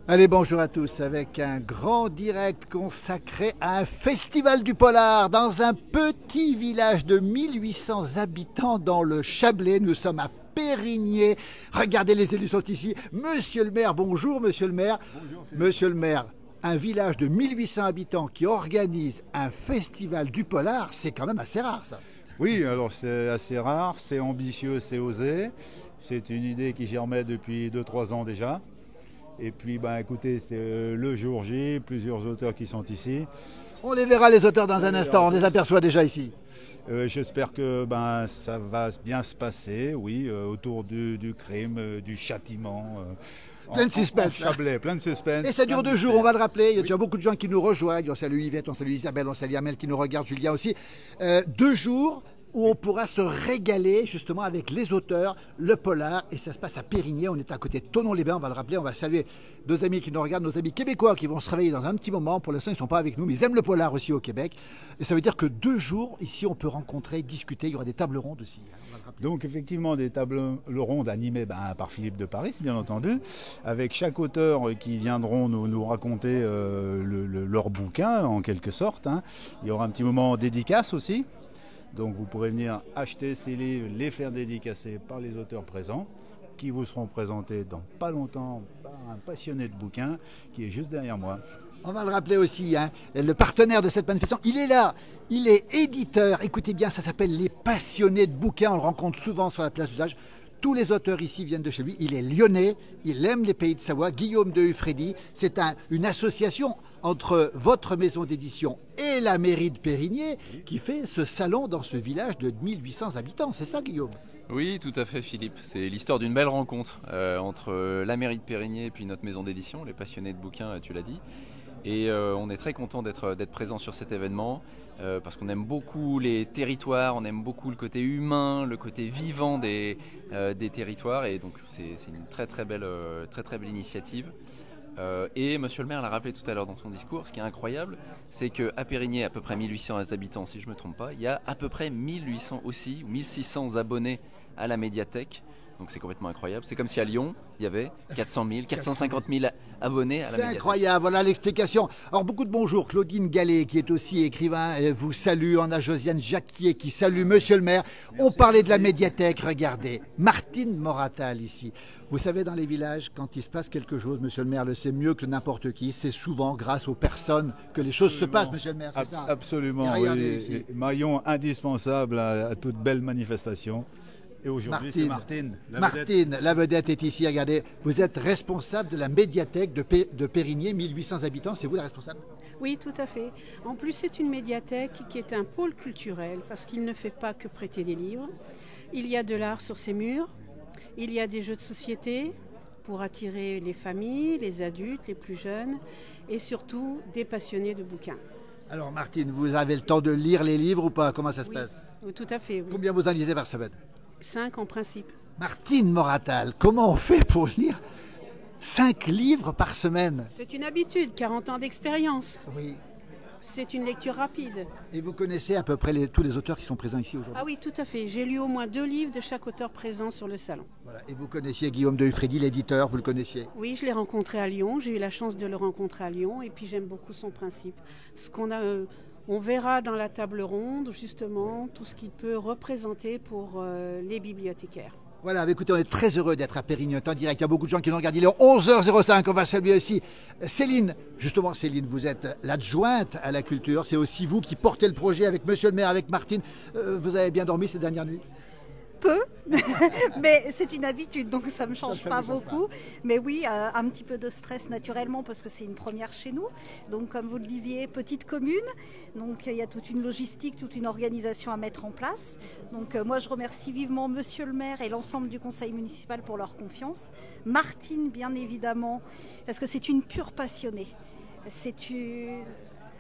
Allez, bonjour à tous, avec un grand direct consacré à un festival du polar dans un petit village de 1800 habitants dans le Chablais. Nous sommes à Périgné. Regardez, les élus sont ici. Monsieur le maire, bonjour monsieur le maire. Bonjour Philippe. Monsieur le maire, un village de 1800 habitants qui organise un festival du polar, c'est quand même assez rare ça. Oui, alors c'est assez rare, c'est ambitieux, c'est osé. C'est une idée qui germait depuis 2-3 ans déjà. Et puis, ben, écoutez, c'est le jour J, plusieurs auteurs qui sont ici. On les verra les auteurs dans un instant, on les aperçoit déjà ici. J'espère que ben, ça va bien se passer, oui, autour du crime, du châtiment. Plein de suspense. Chablais, plein de suspense. Et ça dure plein 2 jours, on va le rappeler. Il y a Oui. déjà beaucoup de gens qui nous rejoignent. On salue Yvette, on salue Isabelle, on salue Amel qui nous regarde, Julien aussi. 2 jours où on pourra se régaler justement avec les auteurs, le polar, et ça se passe à Périgné. On est à côté de Thonon-les-Bains, on va le rappeler. On va saluer nos amis qui nous regardent, nos amis québécois qui vont se réveiller dans un petit moment. Pour l'instant, ils ne sont pas avec nous, mais ils aiment le polar aussi au Québec. Et ça veut dire que 2 jours, ici, on peut rencontrer, discuter. Il y aura des tables rondes aussi. On va le rappeler. Donc effectivement des tables rondes animées par Philippe de Paris, bien entendu, avec chaque auteur qui viendront nous raconter leur bouquin en quelque sorte. Hein. Il y aura un petit moment dédicace aussi. Donc vous pourrez venir acheter ces livres, les faire dédicacer par les auteurs présents, qui vous seront présentés dans pas longtemps par un passionné de bouquins qui est juste derrière moi. On va le rappeler aussi, hein, le partenaire de cette manifestation, il est là, il est éditeur. Écoutez bien, ça s'appelle Les Passionnés de bouquins. On le rencontre souvent sur la place d'usage. Tous les auteurs ici viennent de chez lui. Il est lyonnais, il aime les pays de Savoie. Guillaume de Hufredi, c'est une association entre votre maison d'édition et la mairie de Périgné qui fait ce salon dans ce village de 1800 habitants. C'est ça, Guillaume? Oui, tout à fait, Philippe. C'est l'histoire d'une belle rencontre entre la mairie de Périgné et puis notre maison d'édition, les passionnés de bouquins, tu l'as dit. Et on est très content d'être présent sur cet événement parce qu'on aime beaucoup les territoires, on aime beaucoup le côté humain, le côté vivant des territoires. Et donc c'est une très belle initiative. Et monsieur le maire l'a rappelé tout à l'heure dans son discours, ce qui est incroyable, c'est qu'à Périgné, à peu près 1800 habitants, si je ne me trompe pas, il y a à peu près 1800 aussi, ou 1600 abonnés à la médiathèque. Donc c'est complètement incroyable. C'est comme si à Lyon, il y avait 400 000, 450 000 abonnés à la C'est médiathèque. incroyable, voilà l'explication. Alors beaucoup de bonjour. Claudine Gallet, qui est aussi écrivain, vous salue. On a Josiane Jacquier qui salue monsieur le maire. On parlait de la médiathèque, regardez. Martine Moratal ici. Vous savez, dans les villages, quand il se passe quelque chose, monsieur le maire le sait mieux que n'importe qui, c'est souvent grâce aux personnes que les choses se passent, monsieur le maire, c'est ça? Absolument, Et regardez oui. ici. Maillon indispensable à toute belle manifestation. Et aujourd'hui, c'est Martine. Martine, la vedette est ici, regardez. Vous êtes responsable de la médiathèque de Périgné, 1800 habitants, c'est vous la responsable? Oui, tout à fait. En plus, c'est une médiathèque qui est un pôle culturel parce qu'il ne fait pas que prêter des livres. Il y a de l'art sur ses murs, il y a des jeux de société pour attirer les familles, les adultes, les plus jeunes et surtout des passionnés de bouquins. Alors Martine, vous avez le temps de lire les livres ou pas? Comment ça se Oui, passe? oui, tout à fait. Oui. Combien vous en lisez par semaine? 5 en principe. Martine Moratal, comment on fait pour lire 5 livres par semaine? C'est une habitude, 40 ans d'expérience. Oui. C'est une lecture rapide. Et vous connaissez à peu près tous les auteurs qui sont présents ici aujourd'hui? Ah oui, tout à fait. J'ai lu au moins 2 livres de chaque auteur présent sur le salon. Voilà. Et vous connaissiez Guillaume de Hufredi, l'éditeur, vous le connaissiez? Oui, je l'ai rencontré à Lyon. J'ai eu la chance de le rencontrer à Lyon et puis j'aime beaucoup son principe. On verra dans la table ronde justement tout ce qu'il peut représenter pour les bibliothécaires. Voilà, écoutez, on est très heureux d'être à Périgny en direct. Il y a beaucoup de gens qui nous regardent. Il est 11h05. On va saluer aussi Céline. Justement, Céline, vous êtes l'adjointe à la culture. C'est aussi vous qui portez le projet avec monsieur le maire, avec Martine. Vous avez bien dormi ces dernières nuits? Peu, mais c'est une habitude, donc ça ne me change pas beaucoup. Mais oui, un petit peu de stress naturellement parce que c'est une première chez nous. Donc comme vous le disiez, petite commune, donc il y a toute une logistique, toute une organisation à mettre en place. Donc moi je remercie vivement monsieur le maire et l'ensemble du conseil municipal pour leur confiance. Martine bien évidemment, parce que c'est une pure passionnée.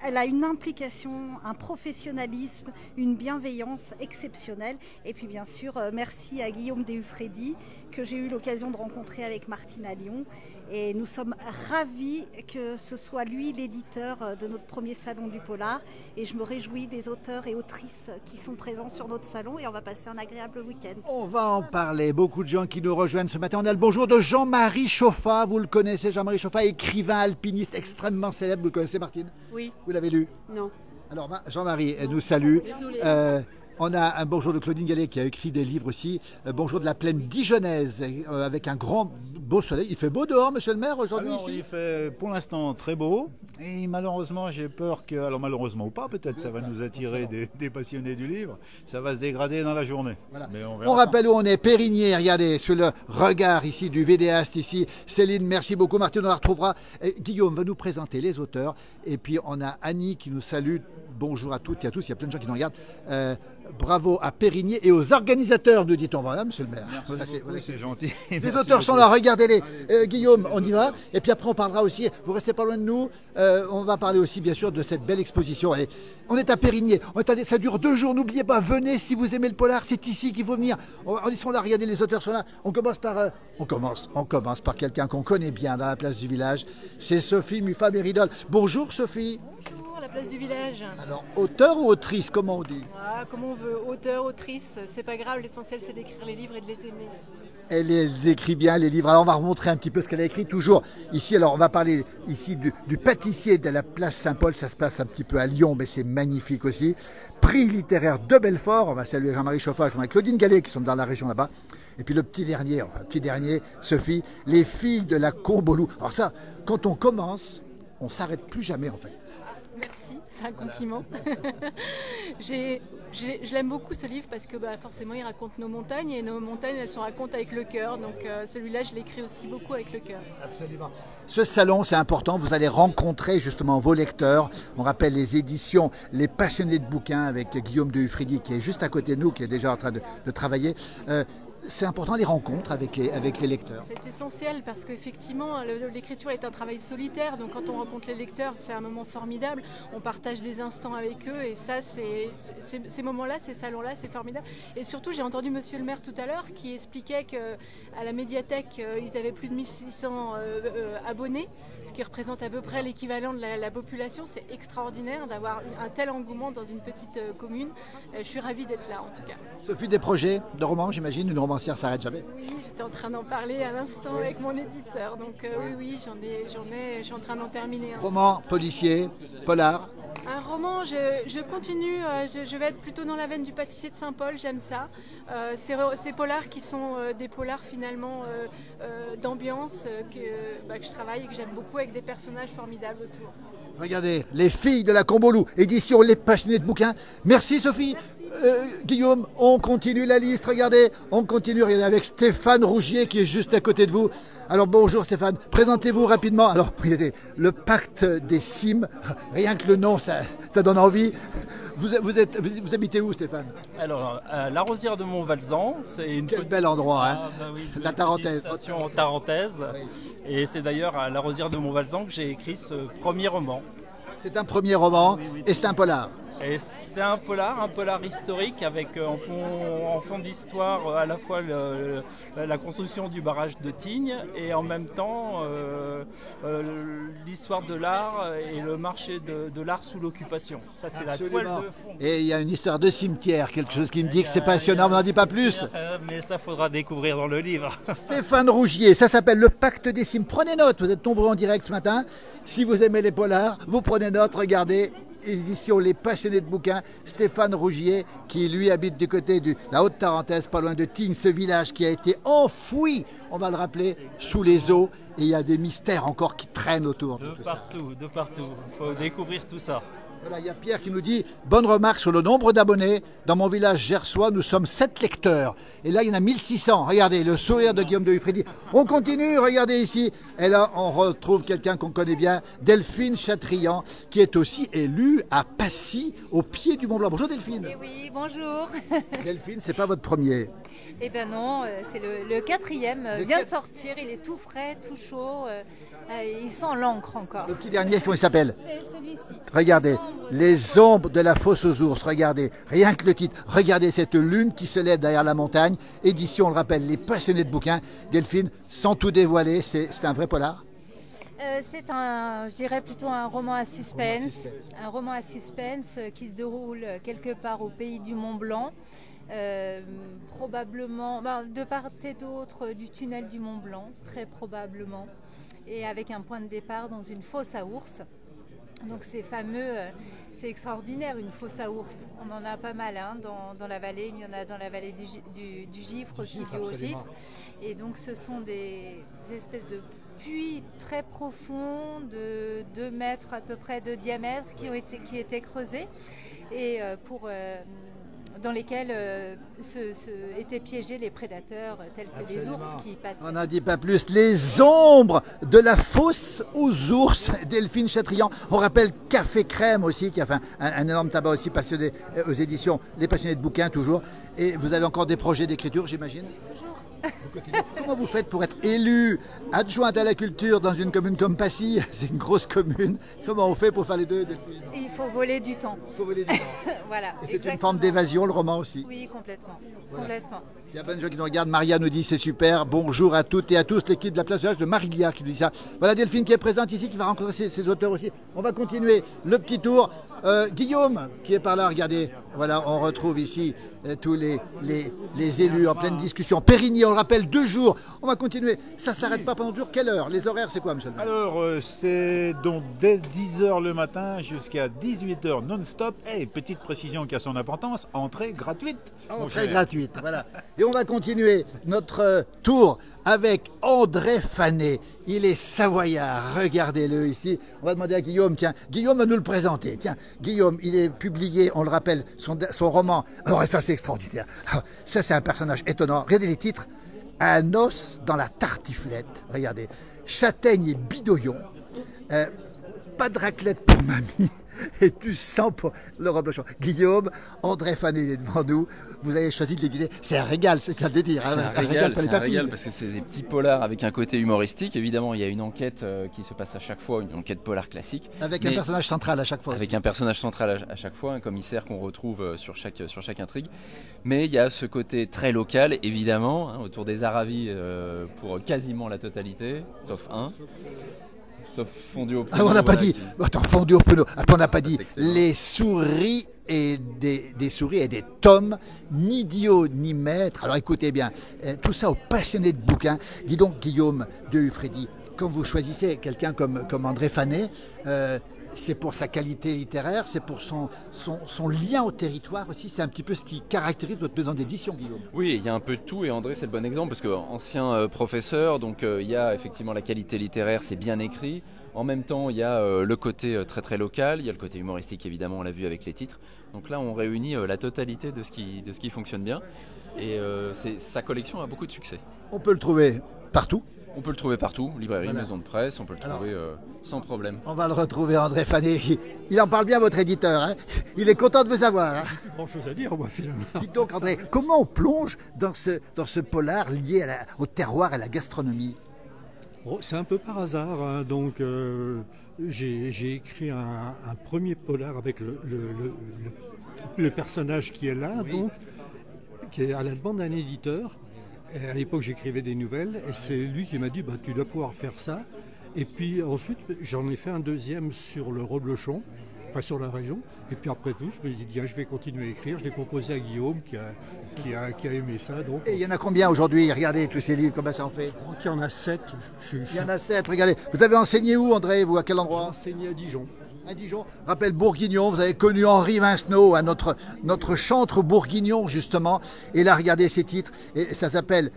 elle a une implication, un professionnalisme, une bienveillance exceptionnelle. Et puis bien sûr, merci à Guillaume Deufredi que j'ai eu l'occasion de rencontrer avec Martine à Lyon. Et nous sommes ravis que ce soit lui l'éditeur de notre premier salon du polar. Et je me réjouis des auteurs et autrices qui sont présents sur notre salon et on va passer un agréable week-end. On va en parler. Beaucoup de gens qui nous rejoignent ce matin. On a le bonjour de Jean-Marie Chauffat. Vous le connaissez, Jean-Marie Chauffat, écrivain alpiniste extrêmement célèbre. Vous le connaissez, Martine? Oui. Vous l'avez lu? Non. Alors, Jean-Marie nous salue. Désolée. On a un bonjour de Claudine Gallet qui a écrit des livres aussi. Bonjour de la plaine dijonnaise avec un grand beau soleil. Il fait beau dehors, monsieur le maire, aujourd'hui ici? Il fait pour l'instant très beau. Et malheureusement, j'ai peur que, alors malheureusement ou pas, peut-être ça va nous attirer des passionnés du livre. Ça va se dégrader dans la journée. Voilà. Mais on verra. On rappelle où on est, Périgné, regardez, sur le regard ici du vidéaste ici. Céline, merci beaucoup. Martine, on la retrouvera. Et Guillaume va nous présenter les auteurs. Et puis on a Annie qui nous salue. Bonjour à toutes et à tous. Il y a plein de gens qui nous regardent. Bravo à Périgné et aux organisateurs, nous dit-on. Voilà, monsieur le maire. Merci beaucoup, c'est gentil. Les auteurs sont là, regardez-les. Guillaume, on y va. Et puis après, on parlera aussi, vous restez pas loin de nous, on va parler aussi, bien sûr, de cette belle exposition. Et on est à Périgné, ça dure 2 jours, n'oubliez pas, venez si vous aimez le polar, c'est ici qu'il faut venir. Ils sont là, regardez, les auteurs sont là. On commence par quelqu'un qu'on connaît bien dans la place du village. C'est Sophie Muffat-Méridol. Bonjour Sophie. Bonjour, la place du village. Alors, auteur ou autrice, comment on dit? Comme on veut, auteur, autrice, c'est pas grave, l'essentiel c'est d'écrire les livres et de les aimer. Elle les écrit bien, les livres. Alors on va remontrer un petit peu ce qu'elle a écrit toujours ici. Alors on va parler ici du pâtissier de la place Saint-Paul. Ça se passe un petit peu à Lyon, mais c'est magnifique aussi. Prix littéraire de Belfort. On va saluer Jean-Marie Chauffat et Claudine Gallet qui sont dans la région là-bas. Et puis le petit dernier, Sophie, les filles de la Combolou. Alors ça, quand on commence, on s'arrête plus jamais en fait. Merci, c'est un compliment. Je l'aime beaucoup ce livre parce que forcément il raconte nos montagnes et nos montagnes elles se racontent avec le cœur. Donc celui-là je l'écris aussi beaucoup avec le cœur. Absolument. Ce salon c'est important, vous allez rencontrer justement vos lecteurs. On rappelle les éditions Les Passionnés de bouquins avec Guillaume Deufridi qui est juste à côté de nous, qui est déjà en train de travailler. C'est important les rencontres avec les lecteurs. C'est essentiel parce qu'effectivement l'écriture est un travail solitaire, donc quand on rencontre les lecteurs c'est un moment formidable, on partage des instants avec eux et ça ces moments-là, ces salons-là c'est formidable. Et surtout j'ai entendu monsieur le maire tout à l'heure qui expliquait qu'à la médiathèque ils avaient plus de 1600 abonnés, ce qui représente à peu près l'équivalent de la population. C'est extraordinaire d'avoir un tel engouement dans une petite commune. Je suis ravie d'être là en tout cas. Sophie, des projets de romans j'imagine, une romancière s'arrête jamais? Oui, j'étais en train d'en parler à l'instant avec mon éditeur, donc oui, je suis en train d'en terminer. Roman, policier, polar? Un roman, je continue, je vais être plutôt dans la veine du pâtissier de Saint-Paul, j'aime ça. Ces polars qui sont des polars finalement d'ambiance que je travaille et que j'aime beaucoup avec des personnages formidables autour. Regardez, les filles de la Combolou, édition Les Passionnés de bouquins. Merci Sophie. Guillaume, on continue la liste, regardez, avec Stéphane Rougier qui est juste à côté de vous. Alors bonjour Stéphane, présentez-vous rapidement. Alors regardez, le pacte des cimes, rien que le nom ça donne envie. Vous habitez où Stéphane? Alors, à la Rosière de Montvalzan, c'est une Quel bel endroit, hein. Oui, la Tarentaise. Station tarentaise. Oui. Et c'est d'ailleurs à la Rosière de Montvalzan que j'ai écrit ce premier roman. C'est un premier roman et c'est un polar. Et c'est un polar historique avec en fond d'histoire à la fois la construction du barrage de Tignes et en même temps l'histoire de l'art et le marché de l'art sous l'occupation. Ça c'est la toile de fond. Et il y a une histoire de cimetière, quelque chose qui me dit que c'est passionnant, on n'en dit pas plus. Mais ça faudra découvrir dans le livre. Stéphane Rougier, ça s'appelle Le Pacte des cimes. Prenez note, vous êtes nombreux en direct ce matin. Si vous aimez les polars, vous prenez note, regardez. Édition Les Passionnés de bouquins, Stéphane Rougier, qui lui habite du côté de la Haute-Tarentaise, pas loin de Tignes, ce village qui a été enfoui, on va le rappeler, sous les eaux. Et il y a des mystères encore qui traînent autour. De partout. Il faut découvrir tout ça. Voilà, il y a Pierre qui nous dit « Bonne remarque sur le nombre d'abonnés. Dans mon village gersois, nous sommes 7 lecteurs. Et là, il y en a 1600. Regardez, le sourire de Guillaume de Hufredi. On continue, regardez ici. Et là, on retrouve quelqu'un qu'on connaît bien, Delphine Chatrian, qui est aussi élue à Passy, au pied du Mont Blanc. Bonjour Delphine. Eh oui, bonjour. Delphine, c'est pas votre premier. Eh bien non, c'est le quatrième. Vient de sortir, il est tout frais, tout chaud. Il sent l'encre encore. Le petit dernier, comment il s'appelle? C'est celui-ci. Regardez, les ombres de la fosse aux ours, regardez, rien que le titre, regardez cette lune qui se lève derrière la montagne, édition, on le rappelle, les passionnés de bouquins. Delphine, sans tout dévoiler, c'est un vrai polar? C'est je dirais plutôt un roman à suspense. Un roman à suspense qui se déroule quelque part au pays du Mont Blanc. Probablement, de part et d'autre du tunnel du Mont Blanc, très probablement. Et avec un point de départ dans une fosse à ours. Donc c'est fameux, c'est extraordinaire une fosse à ours. On en a pas mal dans la vallée, il y en a dans la vallée du Gifre aussi, du Haut-Gifre. Et donc ce sont des espèces de puits très profonds de 2 mètres à peu près de diamètre qui étaient creusés et dans lesquels étaient piégés les prédateurs tels que les ours qui passaient. On n'en dit pas plus. Les ombres de la fosse aux ours, Delphine Chatrian. On rappelle Café Crème aussi, qui a fait un énorme tabac aussi passionné aux éditions Les Passionnés de bouquins toujours. Et vous avez encore des projets d'écriture, j'imagine? Toujours. Comment vous faites pour être élu adjointe à la culture dans une commune comme Passy? C'est une grosse commune. Comment on fait pour faire les deux, Delphine? Il faut voler du temps. Il faut voler du temps. Voilà. Et c'est une forme d'évasion, le roman aussi. Oui, complètement. Voilà. Complètement. Il y a plein de gens qui nous regardent. Maria nous dit c'est super. Bonjour à toutes et à tous. L'équipe de la place de l'âge de Marilia qui nous dit ça. Voilà Delphine qui est présente ici, qui va rencontrer ses auteurs aussi. On va continuer le petit tour. Guillaume qui est par là, regardez. Voilà, on retrouve ici tous les élus en pleine discussion. Périgny, on le rappelle, 2 jours. On va continuer. Ça ne s'arrête pas pendant 2 jours. Quelle heure? Les horaires, c'est quoi, monsieur? Alors, c'est donc dès 10h le matin jusqu'à 18h non-stop. Et petite précision qui a son importance, entrée gratuite. Entrée gratuite, voilà. Et on va continuer notre tour avec André Fanet. Il est savoyard, regardez-le ici. On va demander à Guillaume, tiens, Guillaume va nous le présenter. Tiens, Guillaume, il est publié, on le rappelle, son roman. Alors ça c'est extraordinaire. Alors, ça c'est un personnage étonnant. Regardez les titres. Un os dans la tartiflette. Regardez. Châtaigne et bidoyon. Pas de raclette pour mamie. Et du sang pour le reblochon. Guillaume, André Fanet est devant nous. Vous avez choisi de l'éditer. C'est un régal, c'est le cas de le dire. C'est un régal parce que c'est des petits polars avec un côté humoristique. Évidemment, il y a une enquête qui se passe à chaque fois, une enquête polar classique. Avec un personnage central à chaque fois. Avec un personnage central à chaque fois, un commissaire qu'on retrouve sur chaque intrigue. Mais il y a ce côté très local, évidemment, autour des Aravis pour quasiment la totalité, sauf un. Sauf fondu au pneu. On n'a pas dit. Attends, fondu au pneu. Attends, on n'a pas dit. Les souris et des souris et des tomes, ni Dio ni maître. Alors écoutez bien, tout ça aux passionnés de bouquins. Dis donc, Guillaume de Hufredi, quand vous choisissez quelqu'un comme André Fanet, c'est pour sa qualité littéraire, c'est pour son lien au territoire aussi. C'est un petit peu ce qui caractérise votre maison d'édition, Guillaume. Oui, il y a un peu de tout et André c'est le bon exemple parce qu'ancien professeur, donc il y a effectivement la qualité littéraire, c'est bien écrit. En même temps, il y a le côté très très local, il y a le côté humoristique évidemment, on l'a vu avec les titres. Donc là, on réunit la totalité de ce qui fonctionne bien et sa collection a beaucoup de succès. On peut le trouver partout. On peut le trouver partout, librairie, voilà. Maison de presse, on peut le trouver sans problème. On va le retrouver, André Fanet. Il en parle bien, votre éditeur. Hein, il est content de vous avoir. Hein. Plus grand chose à dire, moi, finalement. Dites donc, André, comment on plonge dans ce polar lié au terroir et à la gastronomie? C'est un peu par hasard. Hein, donc, j'ai écrit un premier polar avec le personnage qui est là, oui. donc, qui est à la demande d'un éditeur. Et à l'époque, j'écrivais des nouvelles et c'est lui qui m'a dit tu dois pouvoir faire ça. Et puis ensuite, j'en ai fait un deuxième sur le reblochon, enfin sur la région. Et puis après tout, je me suis dit je vais continuer à écrire. Je l'ai proposé à Guillaume qui a aimé ça. Donc. Et il y en a combien aujourd'hui? Regardez tous ces livres, combien ça en fait? Je crois qu'il y en a 7. Il y en a 7, regardez. Vous avez enseigné où, André? Vous, à quel endroit? J'ai enseigné à Dijon. À Dijon. Rappelle Bourguignon, vous avez connu Henri Vincenot, hein, notre chantre bourguignon justement. Et là, regardez ces titres, et ça s'appelle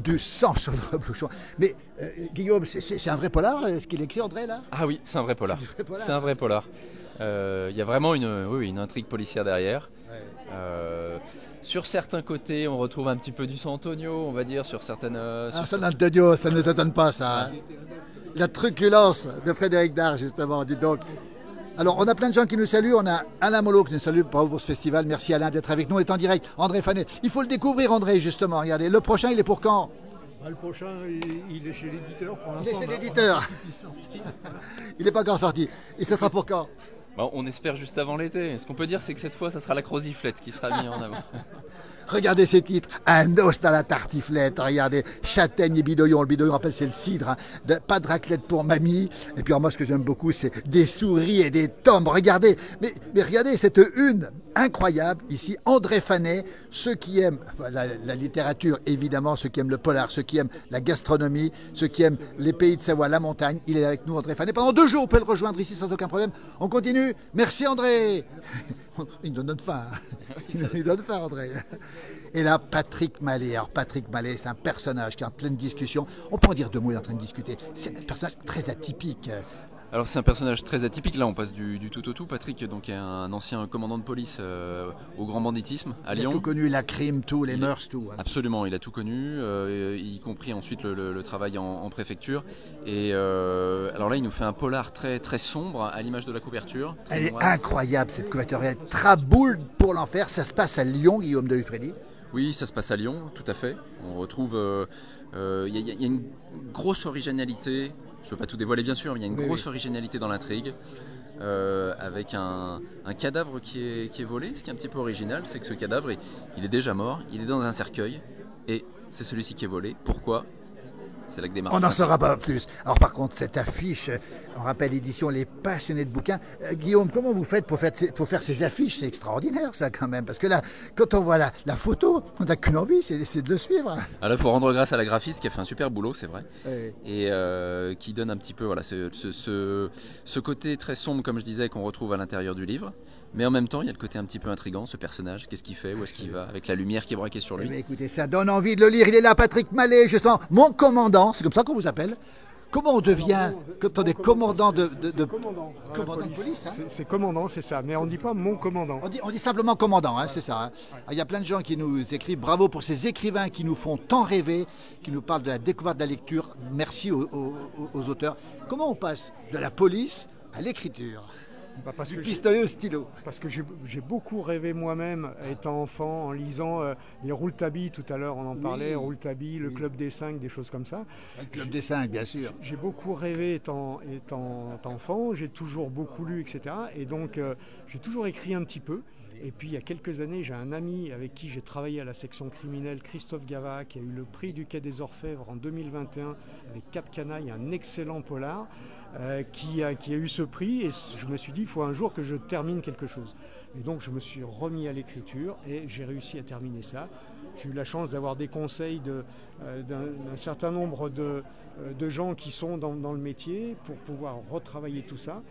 Du sang sur le reblochon. Mais Guillaume, c'est un vrai polar, ce qu'il écrit, André, là? Ah oui, c'est un vrai polar. C'est un vrai polar. Il y a vraiment une intrigue policière derrière. Sur certains côtés, on retrouve un petit peu du San Antonio, on va dire, sur certaines... San Antonio, ça ne nous étonne pas, ça. Hein. La truculence de Frédéric Dard, justement, dites donc. Alors, on a plein de gens qui nous saluent. On a Alain Molot qui nous salue pour ce festival. Merci Alain d'être avec nous. On est en direct. André Fanet. Il faut le découvrir, André, justement. Regardez, le prochain, il est pour quand? Le prochain, il est chez l'éditeur pour l'instant. Il est chez l'éditeur. Il n'est pas encore sorti. Et ce sera pour quand? Bon, on espère juste avant l'été. Ce qu'on peut dire, c'est que cette fois, ça sera la Croziflette qui sera mise en avant. Regardez ces titres, un os à la tartiflette, regardez, châtaigne et bidouillon, le bidouillon, on rappelle, c'est le cidre, hein. Pas de raclette pour mamie, et puis alors, moi ce que j'aime beaucoup c'est des souris et des tombes, regardez, mais regardez cette une incroyable, ici, André Fanet, ceux qui aiment la littérature évidemment, ceux qui aiment le polar, ceux qui aiment la gastronomie, ceux qui aiment les pays de Savoie, la montagne, il est avec nous André Fanet, pendant 2 jours, on peut le rejoindre ici sans aucun problème, on continue, merci André. Il nous donne faim, hein. Il donne faim André. Et là, Patrick Mallet. Alors, Patrick Mallet, c'est un personnage qui est en pleine discussion. On peut en dire 2 mots, il est en train de discuter. C'est un personnage très atypique. Alors, c'est un personnage très atypique. Là, on passe du tout au tout. Patrick, donc, est un ancien commandant de police au grand banditisme à Lyon. Il a tout connu, la crime, tout, les mœurs, tout. Hein. Absolument, il a tout connu, y compris ensuite le travail en préfecture. Et alors là, il nous fait un polar très, très sombre, à l'image de la couverture. Elle est incroyable, cette couverture. Elle traboule pour l'enfer. Ça se passe à Lyon, Guillaume de Hufredi. Oui, ça se passe à Lyon, tout à fait. On retrouve... Il y a une grosse originalité. Je ne veux pas tout dévoiler, bien sûr, mais il y a une grosse originalité dans l'intrigue. Avec un cadavre qui est volé. Ce qui est un petit peu original, c'est que ce cadavre, il est déjà mort. Il est dans un cercueil. Et c'est celui-ci qui est volé. Pourquoi ? C'est là que démarre. On n'en saura pas plus. Alors par contre, cette affiche, on rappelle l'édition Les Passionnés de bouquins. Guillaume, comment vous faites pour faire ces affiches? C'est extraordinaire ça quand même. Parce que là, quand on voit la photo, on n'a qu'une envie, c'est de le suivre. Alors il faut rendre grâce à la graphiste qui a fait un super boulot, c'est vrai. Oui. Et qui donne un petit peu voilà, ce côté très sombre, comme je disais, qu'on retrouve à l'intérieur du livre. Mais en même temps, il y a le côté un petit peu intriguant, ce personnage, qu'est-ce qu'il fait, où est-ce qu'il va, avec la lumière qui est braquée sur lui. Mais écoutez, ça donne envie de le lire. Il est là, Patrick Mallet, justement, mon commandant, c'est comme ça qu'on vous appelle. Comment on devient, quand on est commandant de commandant de police hein. C'est commandant, c'est ça, mais on ne dit pas mon commandant. On dit simplement commandant, hein, c'est ça. Hein. Il y a plein de gens qui nous écrivent, bravo pour ces écrivains qui nous font tant rêver, qui nous parlent de la découverte de la lecture. Merci aux auteurs. Comment on passe de la police à l'écriture? Du pistolet au stylo. Parce que j'ai beaucoup rêvé moi-même, étant enfant, en lisant les Rouletabille, tout à l'heure on en parlait, Rouletabille, le Club des 5, des choses comme ça. Le Club des 5, bien sûr. J'ai beaucoup rêvé étant enfant, j'ai toujours beaucoup lu, etc. Et donc j'ai toujours écrit un petit peu. Et puis il y a quelques années, j'ai un ami avec qui j'ai travaillé à la section criminelle, Christophe Gava, qui a eu le prix du Quai des Orfèvres en 2021 avec Cap Canaille, un excellent polar. Qui a eu ce prix et je me suis dit il faut un jour que je termine quelque chose. Et donc je me suis remis à l'écriture et j'ai réussi à terminer ça. J'ai eu la chance d'avoir des conseils d'un certain nombre de gens qui sont dans le métier pour pouvoir retravailler tout ça.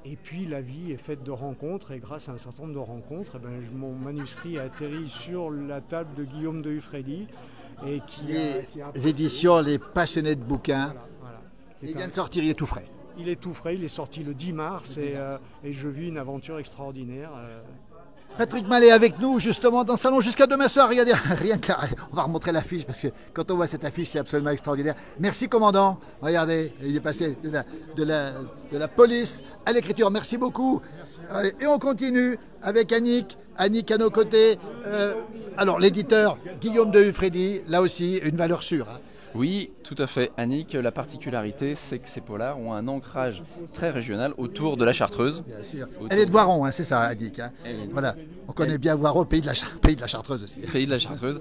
Et puis la vie est faite de rencontres et grâce à un certain nombre de rencontres, mon manuscrit a atterri sur la table de Guillaume de Hufredi. Et les éditions Les Passionnés de bouquins. Voilà. Il vient de sortir, il est tout frais. Il est tout frais, il est sorti le 10 mars et je vis une aventure extraordinaire. Patrick Mallet avec nous justement dans le salon jusqu'à demain soir. Regardez, rien que là, on va remontrer l'affiche parce que quand on voit cette affiche, c'est absolument extraordinaire. Merci commandant. Regardez, il est passé de la police à l'écriture. Merci beaucoup. Merci. Et on continue avec Annick. Annick à nos côtés. Alors l'éditeur Guillaume de Hufredi, là aussi une valeur sûre. Hein. Oui, tout à fait. Annick, la particularité, c'est que ces polars ont un ancrage très régional autour de la Chartreuse. Bien sûr. Elle est de Voiron, hein, c'est ça, Annick. Hein. Voilà. On connaît bien Voiron, pays de la Chartreuse aussi. Pays de la Chartreuse.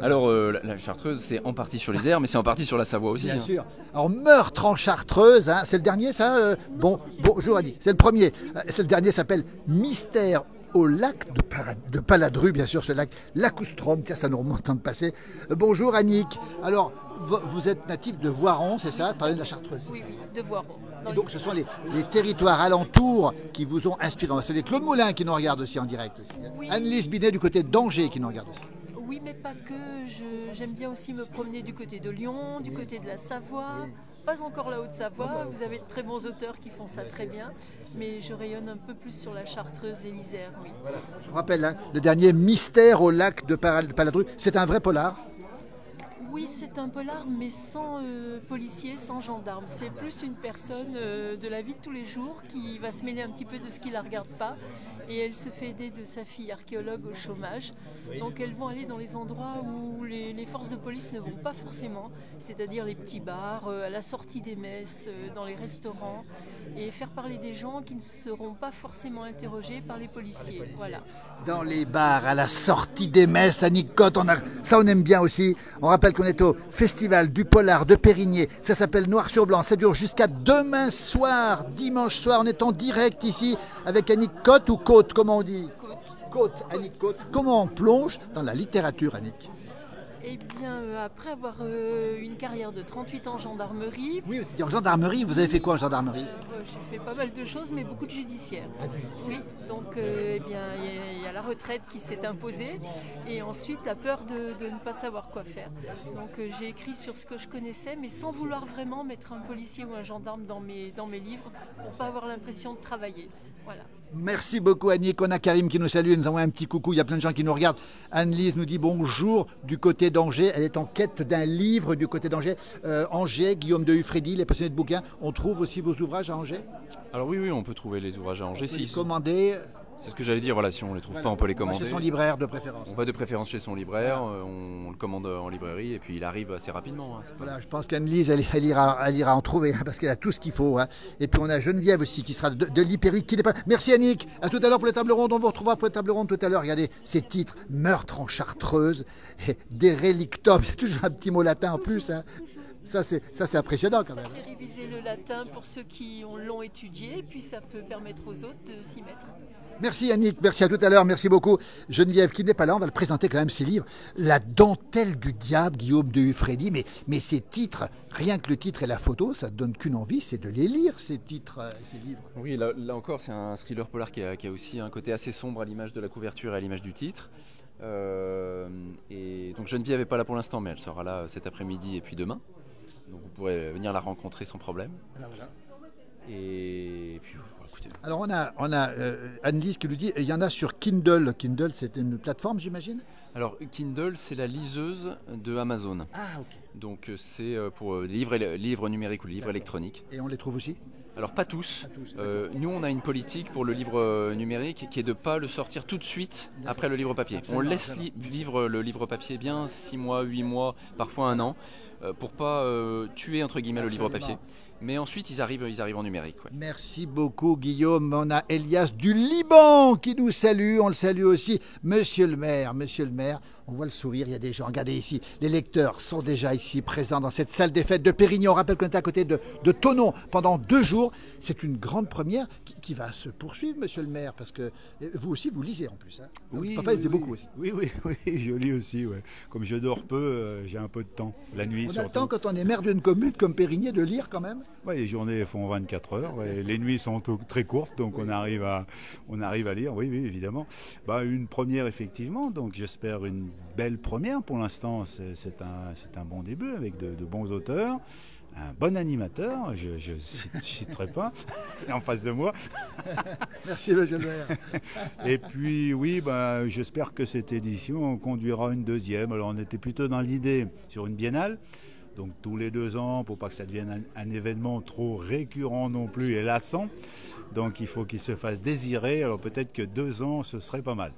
Alors, la Chartreuse, c'est en partie sur l'Isère, mais c'est en partie sur la Savoie aussi. Bien sûr. Alors, Meurtre en Chartreuse, hein, c'est le dernier, ça bonjour, Annick. C'est le premier. C'est le dernier, s'appelle Mystère au lac de Paladru, bien sûr, ce lac Lacoustrom. Tiens, ça nous remonte dans le passé. Bonjour, Annick. Alors, vous êtes natif de Voiron, c'est ça? Parlez de la Chartreuse. Oui, de Voiron. Et donc ce sont les territoires alentours qui vous ont inspiré. C'est les Claude Moulin qui nous regardent aussi en direct. Aussi. Oui. Anne-Lise Binet du côté d'Angers qui nous regarde aussi. Oui, mais pas que. J'aime bien aussi me promener du côté de Lyon, du côté de la Savoie. pas encore la Haute-Savoie. Vous avez de très bons auteurs qui font ça très bien, mais je rayonne un peu plus sur la Chartreuse et l'Isère, oui. Je rappelle, hein, le dernier Mystère au lac de Paladru, c'est un vrai polar. Oui, c'est un polar, mais sans policier, sans gendarme. C'est plus une personne de la vie de tous les jours qui va se mêler un petit peu de ce qui ne la regarde pas. Et elle se fait aider de sa fille archéologue au chômage. Donc elles vont aller dans les endroits où les forces de police ne vont pas forcément, c'est-à-dire les petits bars, à la sortie des messes, dans les restaurants, et faire parler des gens qui ne seront pas forcément interrogés par les policiers. Voilà. Dans les bars, à la sortie des messes, à Nicotte, ça on aime bien aussi. On rappelle qu'on est au Festival du Polar de Périgné. Ça s'appelle Noir sur Blanc. Ça dure jusqu'à demain soir, dimanche soir. On est en direct ici avec Annick Cotte ou Côte, comment on dit? Côte, Annick Côte. Comment on plonge dans la littérature, Annick? Eh bien, après avoir une carrière de 38 ans en gendarmerie... Oui, en gendarmerie, vous avez fait quoi en gendarmerie? J'ai fait pas mal de choses, mais beaucoup de judiciaire. Oui, donc eh bien, il y a la retraite qui s'est imposée, et ensuite la peur de ne pas savoir quoi faire. Donc j'ai écrit sur ce que je connaissais, mais sans vouloir vraiment mettre un policier ou un gendarme dans mes livres, pour pas avoir l'impression de travailler. Voilà. Merci beaucoup Annick, on a Karim qui nous salue, nous envoie un petit coucou, il y a plein de gens qui nous regardent. Anne-Lise nous dit bonjour du côté d'Angers, elle est en quête d'un livre du côté d'Angers. Angers, Guillaume de Hufredi, les passionnés de bouquins, on trouve aussi vos ouvrages à Angers? Alors oui, on peut trouver les ouvrages à Angers. On peut les commander. C'est ce que j'allais dire, voilà, si on ne les trouve pas, on peut les commander. Chez son libraire de préférence. On va de préférence chez son libraire, on le commande en librairie et puis il arrive assez rapidement. Hein, voilà, je pense qu'Anne-Lise, elle ira en trouver hein, parce qu'elle a tout ce qu'il faut. Hein. Et puis on a Geneviève aussi qui sera de l'Hypérique qui n'est pas. Merci Annick, à tout à l'heure pour les tables rondes. On vous retrouvera pour les tables rondes tout à l'heure. Regardez ces titres, Meurtre en Chartreuse, Derelictum, c'est toujours un petit mot latin en plus. Hein. Ça c'est impressionnant quand même. Ça fait réviser le latin pour ceux qui l'ont étudié et puis ça peut permettre aux autres de s'y mettre. Merci Annick, merci à tout à l'heure, merci beaucoup. Geneviève qui n'est pas là, on va le présenter quand même ses livres. La dentelle du diable, Guillaume de Hufredi, mais ces titres, rien que le titre et la photo, ça ne donne qu'une envie, c'est de les lire ces titres, ces livres. Oui, là encore, c'est un thriller polar qui a aussi un côté assez sombre à l'image de la couverture et à l'image du titre. Et donc Geneviève n'est pas là pour l'instant, mais elle sera là cet après-midi et puis demain. Donc vous pourrez venir la rencontrer sans problème. Voilà. Et puis écoutez. Alors on a Anne-Lise qui nous dit, il y en a sur Kindle. Kindle, c'est une plateforme, j'imagine? Alors Kindle, c'est la liseuse de Amazon. Ah ok. Donc c'est pour livres numériques ou livres électroniques. Et on les trouve aussi? Alors pas tous. Nous on a une politique pour le livre numérique qui est de ne pas le sortir tout de suite après le livre papier. On laisse vivre le livre papier bien 6 mois, 8 mois, parfois 1 an, pour pas tuer entre guillemets le livre papier. Mais ensuite, ils arrivent en numérique. Ouais. Merci beaucoup, Guillaume. On a Elias du Liban qui nous salue. On le salue aussi. Monsieur le maire, on voit le sourire. Il y a des gens. Regardez ici. Les lecteurs sont déjà ici, présents dans cette salle des fêtes de Périgny. On rappelle qu'on est à côté de Thonon pendant 2 jours. C'est une grande première qui va se poursuivre, monsieur le maire, parce que vous aussi, vous lisez en plus. Hein. Oui, papa, il lisait beaucoup aussi. Oui, je lis aussi. Ouais. Comme je dors peu, j'ai un peu de temps. La nuit, surtout. On a le temps, quand on est maire d'une commune comme Périgny, de lire quand même? Ouais, les journées font 24 heures, et les nuits sont très courtes, donc on arrive à lire, oui, évidemment. Une première, effectivement, donc j'espère une belle première pour l'instant, c'est un bon début avec de bons auteurs, un bon animateur, je ne citerai pas, en face de moi. Merci, monsieur le maire. Et puis, oui, j'espère que cette édition conduira une deuxième. Alors, on était plutôt dans l'idée sur une biennale. Donc tous les 2 ans, pour pas que ça devienne un événement trop récurrent non plus et lassant. Donc il faut qu'il se fasse désirer. Alors peut-être que 2 ans, ce serait pas mal.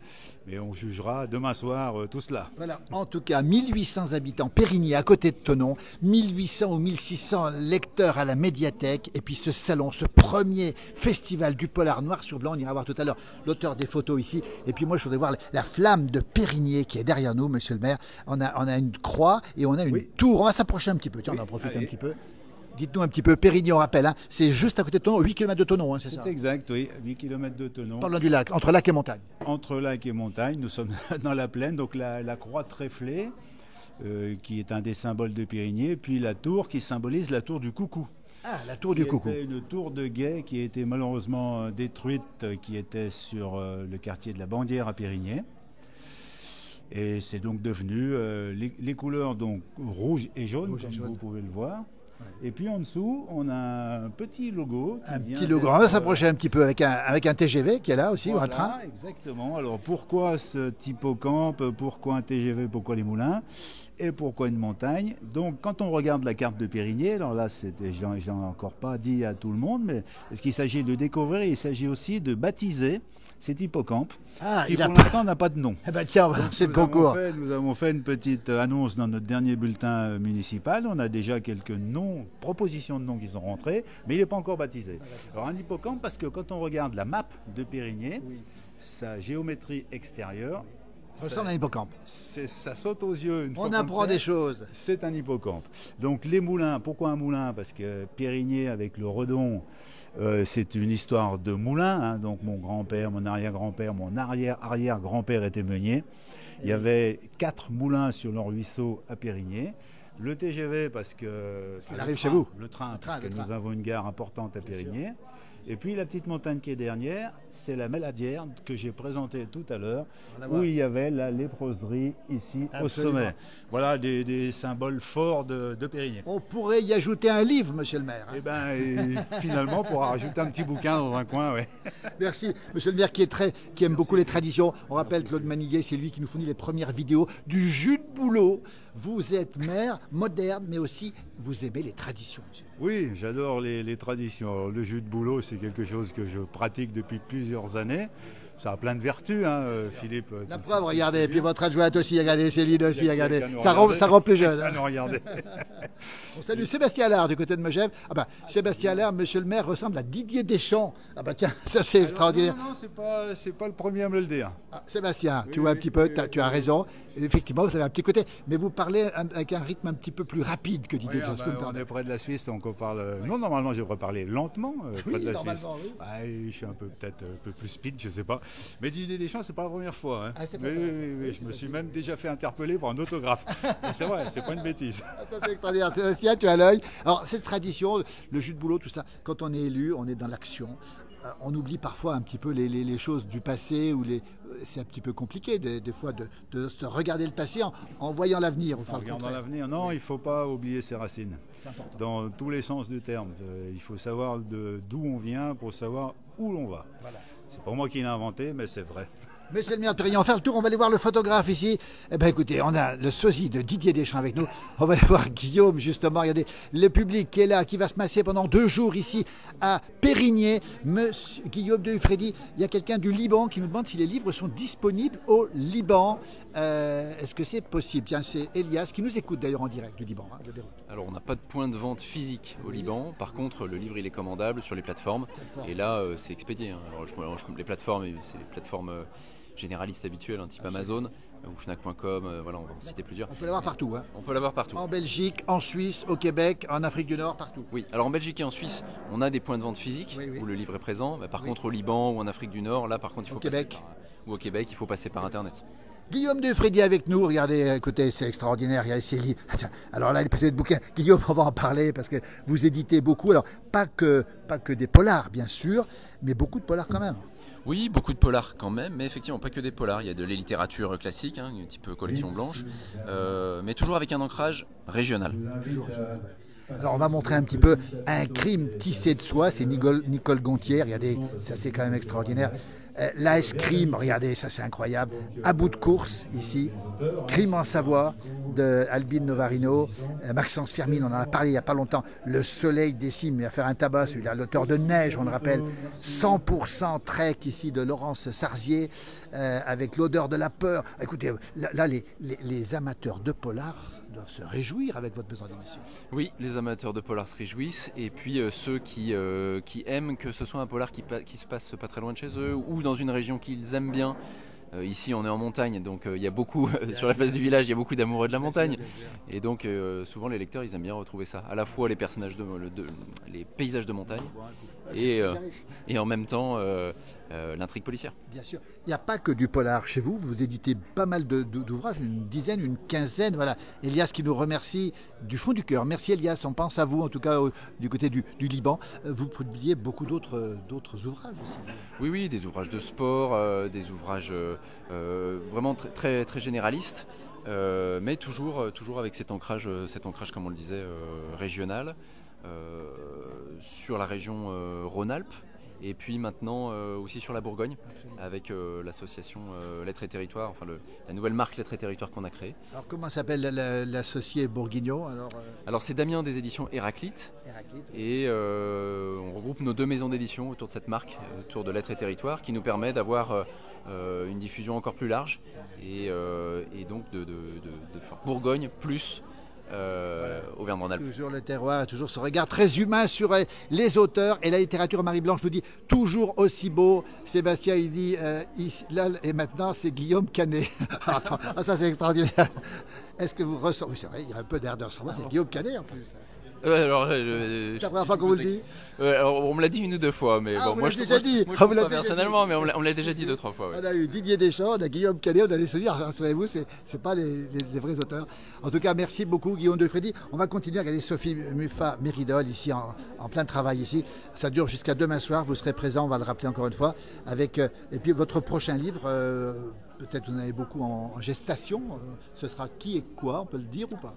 Mais on jugera demain soir tout cela. Voilà, en tout cas, 1800 habitants, Périgny, à côté de Thonon, 1800 ou 1600 lecteurs à la médiathèque, et puis ce salon, ce premier festival du polar noir sur blanc, on ira voir tout à l'heure l'auteur des photos ici, et puis moi je voudrais voir la flamme de Périgny qui est derrière nous, monsieur le maire. On a une croix et on a une tour, on va s'approcher un petit peu, tiens, on en profite un petit peu. Dites-nous un petit peu, Périgny, on rappelle, hein, c'est juste à côté de Thonon, 8 km de Thonon, hein, c'est ça? C'est exact, oui, 8 km de Thonon. Parlons du lac, entre lac et montagne. Entre lac et montagne, nous sommes dans la plaine, donc la croix tréflée, qui est un des symboles de Périgny, puis la tour qui symbolise la tour du Coucou. Ah, la tour du Coucou. C'était une tour de guet qui a été malheureusement détruite, qui était sur le quartier de la Bandière à Périgny. Et c'est donc devenu les couleurs donc rouge et jaune, comme vous pouvez le voir. Et puis en dessous, on a un petit logo. Un petit logo. On va s'approcher un petit peu avec un TGV qui est là aussi, voilà, un train. Exactement. Alors pourquoi cet hippocampe? Pourquoi un TGV? Pourquoi les moulins? Et pourquoi une montagne? Donc quand on regarde la carte de Périgny, alors là j'en ai encore pas dit à tout le monde, mais ce qu'il s'agit de découvrir, il s'agit aussi de baptiser cet hippocampe, qui pour l'instant n'a pas de nom. Eh ben tiens, c'est le concours. Nous avons fait une petite annonce dans notre dernier bulletin municipal. On a déjà quelques noms, propositions de noms qui sont rentrés, mais il n'est pas encore baptisé. Alors un hippocampe, parce que quand on regarde la map de Périgny, sa géométrie extérieure, ça ressemble à un hippocampe. Ça saute aux yeux. On apprend des choses. C'est un hippocampe. Donc les moulins, pourquoi un moulin? Parce que Périgny avec le Redon, c'est une histoire de moulin. Hein. Donc mon grand-père, mon arrière-grand-père, mon arrière-arrière-grand-père était meunier. Il y avait 4 moulins sur le ruisseau à Périgny. Le TGV parce que... Il arrive chez vous. Le train, parce que nous avons une gare importante à Périgny. Et puis la petite montagne qui est dernière, c'est la Méladière que j'ai présentée tout à l'heure, où il y avait la léproserie ici au sommet. Voilà des symboles forts de Périgny. On pourrait y ajouter un livre, monsieur le maire. Eh bien, finalement, on pourra rajouter un petit bouquin dans un coin, ouais. Merci, monsieur le maire qui aime beaucoup les traditions. On rappelle Claude Maniguet, c'est lui qui nous fournit les premières vidéos du jus de bouleau. Vous êtes maire moderne, mais aussi vous aimez les traditions, monsieur. Oui, j'adore les traditions. Alors, le jus de bouleau, c'est quelque chose que je pratique depuis plusieurs années. Ça a plein de vertus, hein, Philippe. La preuve, regardez, et puis votre adjointe aussi, regardez, Céline aussi, regardez. Ça rend plus jeune. Hein. Regardez. On salue Sébastien Allard du côté de Megève. Ah ben, Sébastien Allard, monsieur le maire, ressemble à Didier Deschamps. Ah ben tiens, ça c'est extraordinaire. Non, c'est pas le premier à me le dire. Ah, Sébastien, tu vois un petit peu, tu as raison. Effectivement, vous avez un petit côté, mais vous parlez avec un rythme un petit peu plus rapide que Didier Deschamps. On est près de la Suisse, donc on parle... Non, normalement, je devrais parler lentement près de la Suisse. Oui. Je suis peut-être un peu plus speed, je sais pas. Mais Didier Deschamps, c'est pas la première fois. Hein. Ah, oui, je me suis même déjà fait interpeller pour un autographe. C'est vrai, c'est pas une bêtise. Ça, c'est extraordinaire. Sébastien, tu as l'œil. Alors, cette tradition, le jus de bouleau, tout ça, quand on est élu, on est dans l'action. On oublie parfois un petit peu les choses du passé, c'est un petit peu compliqué des fois de se regarder le passé en voyant l'avenir. En regardant l'avenir, non, il ne faut pas oublier ses racines. Dans tous les sens du terme. Il faut savoir d'où on vient pour savoir où l'on va. Voilà. C'est pas moi qui l'ai inventé, mais c'est vrai. Monsieur le maire de Périgny, on va faire le tour, on va aller voir le photographe ici. Eh bien écoutez, on a le sosie de Didier Deschamps avec nous. On va aller voir Guillaume justement, regardez, le public qui est là, qui va se masser pendant 2 jours ici à Périgny. Monsieur Guillaume de Hufredi, il y a quelqu'un du Liban qui nous demande si les livres sont disponibles au Liban. Est-ce que c'est possible? Tiens, c'est Elias qui nous écoute d'ailleurs en direct du Liban, hein, de Beyrouth. Alors on n'a pas de point de vente physique au Liban, par contre le livre il est commandable sur les plateformes, et là c'est expédié. Hein. Alors, les plateformes, c'est les plateformes généralistes habituelles, hein, type Amazon ou Fnac.com, voilà, on va en citer plusieurs. On peut l'avoir partout. Hein. On peut l'avoir partout. En Belgique, en Suisse, au Québec, en Afrique du Nord, partout. Oui, alors en Belgique et en Suisse, on a des points de vente physiques où le livre est présent. Par contre au Liban ou en Afrique du Nord, là par contre il faut passer ou au Québec, il faut passer par Internet. Guillaume de Hufredi avec nous, regardez, écoutez, c'est extraordinaire, il y a ces livres. Alors là, les passionnés de bouquins, Guillaume, on va en parler parce que vous éditez beaucoup, alors pas que des polars bien sûr, mais beaucoup de polars quand même. Oui, beaucoup de polars quand même, mais effectivement pas que des polars, il y a de la littérature classique, hein, type collection blanche, mais toujours avec un ancrage régional. Alors on va montrer un petit peu un crime tissé de soie, c'est Nicole Gontier, regardez, ça c'est quand même extraordinaire. L'AS Crime, regardez, ça c'est incroyable. À bout de course, ici. Crime en Savoie, de Albine Novarino. Maxence Firmin, on en a parlé il n'y a pas longtemps. Le soleil décime, il va faire un tabac, celui-là. L'auteur de Neige, on le rappelle. 100% Trek, ici, de Laurence Sarzier, avec l'odeur de la peur. Écoutez, là, les amateurs de polar doivent se réjouir avec votre maison d'édition. Oui, les amateurs de polar se réjouissent, et puis ceux qui aiment que ce soit un polar qui se passe pas très loin de chez eux, ou dans une région qu'ils aiment bien. Ici on est en montagne, donc il y a beaucoup, sur la place du village, il y a beaucoup d'amoureux de la montagne. Et donc souvent les lecteurs ils aiment bien retrouver ça, à la fois les personnages les paysages de montagne, et en même temps l'intrigue policière. Bien sûr, il n'y a pas que du polar chez vous, vous éditez pas mal d'ouvrages, une dizaine, une quinzaine. Voilà, Elias qui nous remercie du fond du cœur. Merci Elias, on pense à vous, en tout cas du côté du Liban. Vous publiez beaucoup d'autres ouvrages aussi. Oui, des ouvrages de sport, des ouvrages vraiment très généralistes. mais toujours avec cet ancrage comme on le disait, régional, sur la région Rhône-Alpes. Et puis maintenant aussi sur la Bourgogne, avec l'association Lettres et Territoires, enfin la nouvelle marque Lettres et Territoires qu'on a créée. Alors comment s'appelle l'associé bourguignon Alors c'est Damien des éditions Héraclite. Et on regroupe nos 2 maisons d'édition autour de cette marque, autour de Lettres et Territoires, qui nous permet d'avoir une diffusion encore plus large et donc de faire Bourgogne plus Auvergne-Rhône-Alpes. Toujours le terroir, toujours ce regard très humain sur les auteurs et la littérature. Marie-Blanche nous dit toujours aussi beau. Sébastien il dit là et maintenant c'est Guillaume Canet. Attends, ça c'est extraordinaire. Est-ce que vous ressentez? Oui, c'est vrai, il y a un peu d'air de ressembler. C'est Guillaume Canet en plus. Alors, c'est la première fois qu'on vous le dit. Alors, on me l'a dit 1 ou 2 fois, mais bon, moi je trouve pas personnellement, mais on me l'a déjà dit 2-3 fois. Ouais. On a eu Didier Deschamps, on a Guillaume Canet, on a des souvenirs. Savez-vous, c'est pas les vrais auteurs. En tout cas, merci beaucoup Guillaume de Freddy. On va continuer à regarder Sophie Muffat-Méridol ici en plein travail ici. Ça dure jusqu'à demain soir. Vous serez présent, on va le rappeler encore une fois. Avec et puis votre prochain livre. Peut-être vous en avez beaucoup en gestation. Ce sera qui et quoi, on peut le dire ou pas?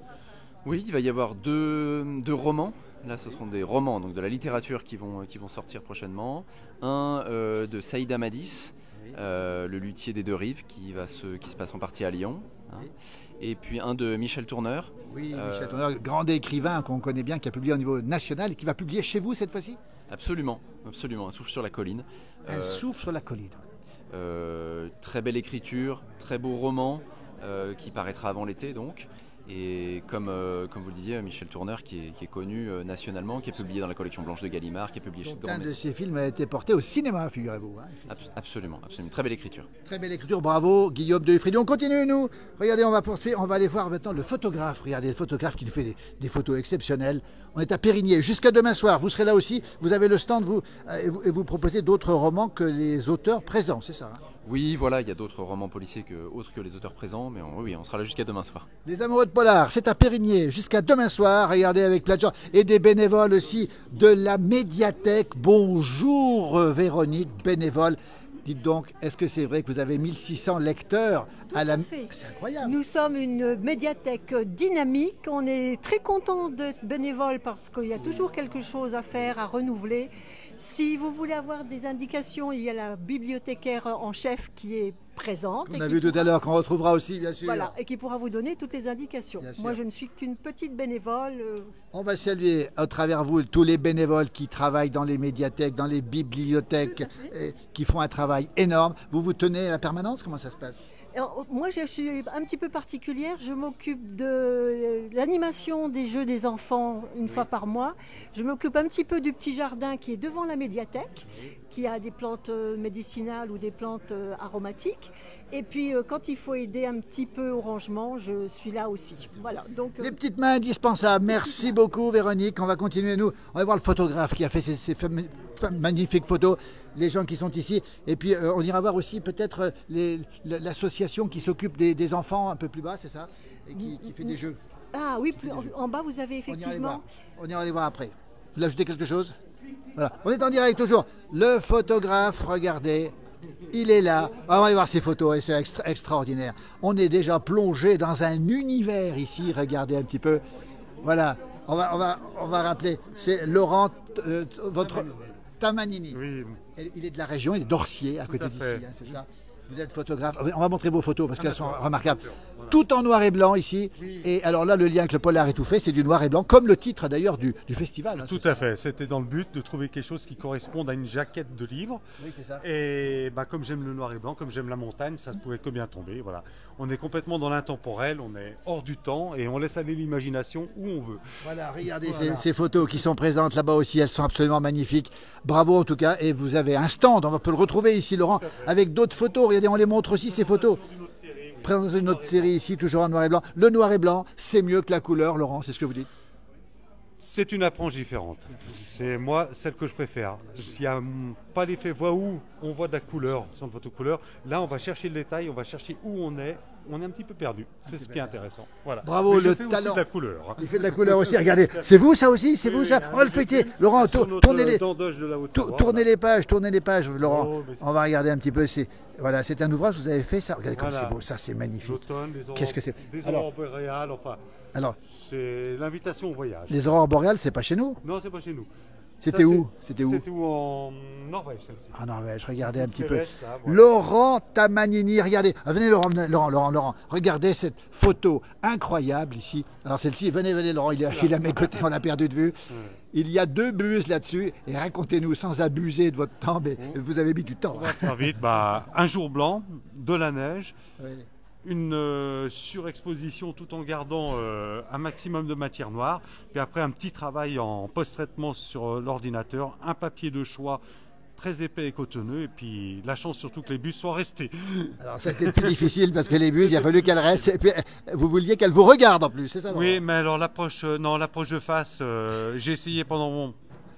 Oui, il va y avoir deux romans. Là, ce seront des romans, donc de la littérature qui vont sortir prochainement. Un de Saïd Amadis, le luthier des 2 rives, qui se passe en partie à Lyon. Hein. Et puis un de Michel Tourneur. Oui, Michel Tourneur, grand écrivain qu'on connaît bien, qui a publié au niveau national et qui va publier chez vous cette fois-ci? Absolument, absolument. Un souffle sur la colline. Un souffle sur la colline. Très belle écriture, très beau roman, qui paraîtra avant l'été donc. Et comme vous le disiez, Michel Tourneur qui est connu nationalement, qui est publié dans la collection Blanche de Gallimard, qui est publié chez Grand Maison. Un de ses films a été porté au cinéma, figurez-vous. Hein, absolument. Très belle écriture. Très belle écriture, bravo Guillaume de Freddy. On continue nous. Regardez, on va poursuivre, on va aller voir maintenant le photographe. Regardez, le photographe qui nous fait des photos exceptionnelles. On est à Périgny. Jusqu'à demain soir, vous serez là aussi. Vous avez le stand, et vous proposez d'autres romans que les auteurs présents, c'est ça? Hein? Oui, voilà, il y a d'autres romans policiers autres que les auteurs présents, mais oui, on sera là jusqu'à demain soir. Les amoureux de polar, c'est à Périgny, jusqu'à demain soir, regardez avec plein de gens, et des bénévoles aussi de la médiathèque. Bonjour Véronique, bénévole. Dites donc, est-ce que c'est vrai que vous avez 1600 lecteurs à la... fait. C'est incroyable. Nous sommes une médiathèque dynamique, on est très content d'être bénévole parce qu'il y a toujours quelque chose à faire, à renouveler. Si vous voulez avoir des indications, il y a la bibliothécaire en chef qui est présente. On a vu tout à l'heure, qu'on retrouvera aussi, bien sûr. Voilà, et qui pourra vous donner toutes les indications. Moi, je ne suis qu'une petite bénévole. On va saluer à travers vous tous les bénévoles qui travaillent dans les médiathèques, dans les bibliothèques, qui font un travail énorme. Vous vous tenez à la permanence? Comment ça se passe? Alors, moi, je suis un petit peu particulière. Je m'occupe de l'animation des jeux des enfants une fois par mois. Je m'occupe un petit peu du petit jardin qui est devant la médiathèque, qui a des plantes médicinales ou des plantes aromatiques. Et puis, quand il faut aider un petit peu au rangement, je suis là aussi. Voilà. Donc, les petites mains indispensables. Merci beaucoup, Véronique. On va continuer, nous. On va voir le photographe qui a fait ces magnifiques photos, les gens qui sont ici. Et puis, on ira voir aussi peut-être l'association qui s'occupe des enfants un peu plus bas, c'est ça? Et qui fait des jeux. Ah oui, en bas, vous avez effectivement... On ira les voir après. Vous voulez ajouter quelque chose? Voilà. On est en direct toujours. Le photographe, regardez. Il est là, on va aller voir ces photos et c'est extraordinaire. On est déjà plongé dans un univers ici, regardez un petit peu. Voilà, on va rappeler, c'est Laurent, votre Tamanini. Oui. Il est de la région, il est d'Orcier, à côté d'ici, hein, c'est ça. Vous êtes photographe. On va montrer vos photos parce qu'elles sont remarquables. Tout en noir et blanc ici. Oui. Et alors là, le lien avec le polar est tout fait. C'est du noir et blanc, comme le titre d'ailleurs du festival. Hein, tout à fait. C'était dans le but de trouver quelque chose qui corresponde à une jaquette de livre. Oui, c'est ça. Et comme j'aime le noir et blanc, comme j'aime la montagne, ça ne pouvait que bien tomber. Voilà. On est complètement dans l'intemporel, on est hors du temps et on laisse aller l'imagination où on veut. Voilà, regardez ces photos qui sont présentes là-bas aussi. Elles sont absolument magnifiques. Bravo en tout cas. Et vous avez un stand, on peut le retrouver ici, Laurent, avec d'autres photos. Regardez, on les montre aussi ces photos. Présentation d'une autre série ici, toujours en noir et blanc. Le noir et blanc, c'est mieux que la couleur, Laurent, c'est ce que vous dites? C'est une approche différente. C'est moi celle que je préfère. S'il n'y a pas l'effet voix où on voit de la couleur sur une photo couleur, là on va chercher le détail, on va chercher où on est on est un petit peu perdu. C'est ce qui est intéressant. Voilà. Bravo, mais je le fais talent. aussi de la couleur. Il fait de la couleur aussi. Regardez, c'est vous ça aussi, c'est vous ça. On va le feuilleter. Laurent, tournez les pages, Laurent. Oh, on va regarder un petit peu. Voilà, c'est un ouvrage que vous avez fait ça. Regardez comme c'est beau, ça c'est magnifique. L'automne, Qu'est-ce que c'est? Des aurores boréales, enfin. Alors, c'est l'invitation au voyage. Les aurores boréales, c'est pas chez nous? Non, c'est pas chez nous. C'était où? C'était où en Norvège, celle-ci. En Norvège, regardez un petit peu. Céleste, là, voilà. Laurent Tamanini, regardez. Venez Laurent. Regardez cette photo incroyable ici. Alors celle-ci, venez Laurent, il est à mes côtés, on l'a perdu de vue. Il y a 2 buses là-dessus. Et racontez-nous, sans abuser de votre temps, mais vous avez mis du temps. On va faire vite. Un jour blanc, de la neige. Oui. Une surexposition tout en gardant un maximum de matière noire, puis après un petit travail en post-traitement sur l'ordinateur, un papier de choix très épais et cotonneux, et puis la chance surtout que les bus soient restés. Alors ça a été plus difficile parce que les bus, il a fallu qu'elles restent, et puis vous vouliez qu'elles vous regardent en plus, c'est ça? Oui, mais alors l'approche de face, j'ai essayé pendant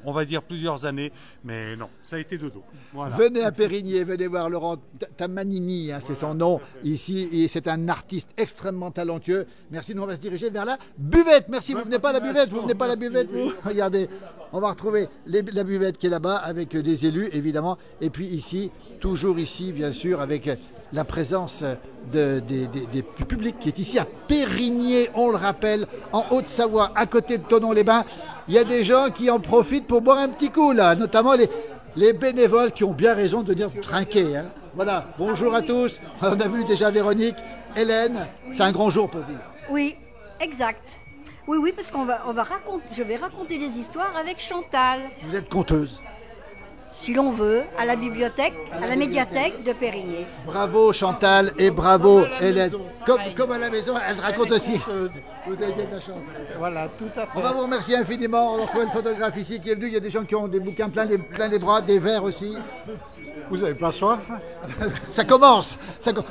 on va dire plusieurs années, mais non, ça a été de dos. Voilà. Venez à Périgny, venez voir Laurent Tamanini, c'est son nom ici, et c'est un artiste extrêmement talentueux. Merci, nous on va se diriger vers la buvette. Merci, vous venez pas à la buvette, vous. Regardez, on va retrouver la buvette qui est là-bas avec des élus, évidemment, et puis ici, toujours ici, bien sûr, avec la présence du public qui est ici à Périgny, on le rappelle, en Haute-Savoie, à côté de Thonon-les-Bains. Il y a des gens qui en profitent pour boire un petit coup, là, notamment les bénévoles qui ont bien raison de venir trinquer. Hein. Voilà, bonjour à tous. On a vu déjà Véronique, Hélène, c'est un grand jour pour vous. Oui, exact. Oui, parce je vais raconter des histoires avec Chantal. Vous êtes conteuse? Si l'on veut, à la bibliothèque, à la médiathèque de Périgny. Bravo Chantal et bravo Hélène. Comme à la maison, elle raconte aussi. Vous avez bien de la chance. Voilà, tout à fait. On va vous remercier infiniment. On retrouve une photographe ici qui est venue. Il y a des gens qui ont des bouquins plein les bras, des verres aussi. Vous n'avez pas soif? Ça commence.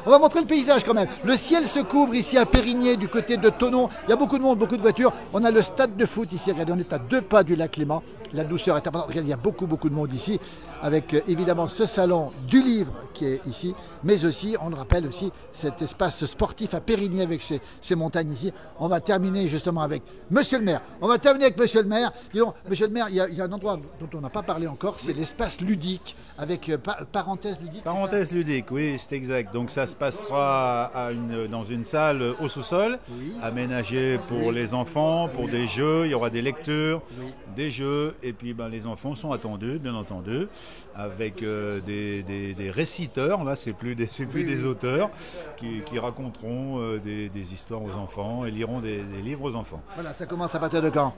On va montrer le paysage quand même. Le ciel se couvre ici à Périgny, du côté de Thonon. Il y a beaucoup de monde, beaucoup de voitures. On a le stade de foot ici. Regardez, on est à 2 pas du lac Léman. La douceur est importante. Regardez, il y a beaucoup de monde ici, avec évidemment ce salon du livre qui est ici, mais aussi, on le rappelle aussi, cet espace sportif à Périgny avec ces montagnes ici. On va terminer justement avec Monsieur le maire. On va terminer avec Monsieur le maire. Disons, Monsieur le maire, il y a un endroit dont on n'a pas parlé encore, c'est l'espace ludique, avec parenthèse ludique. Parenthèse ludique, oui, c'est exact. Donc ça se passera dans une salle au sous-sol, aménagée pour les enfants, pour des jeux. Il y aura des lectures, des jeux, et puis les enfants sont attendus, bien entendu, avec des réciteurs. Là, c'est plus des auteurs qui raconteront des histoires aux enfants et liront des livres aux enfants. Voilà, ça commence à partir de quand?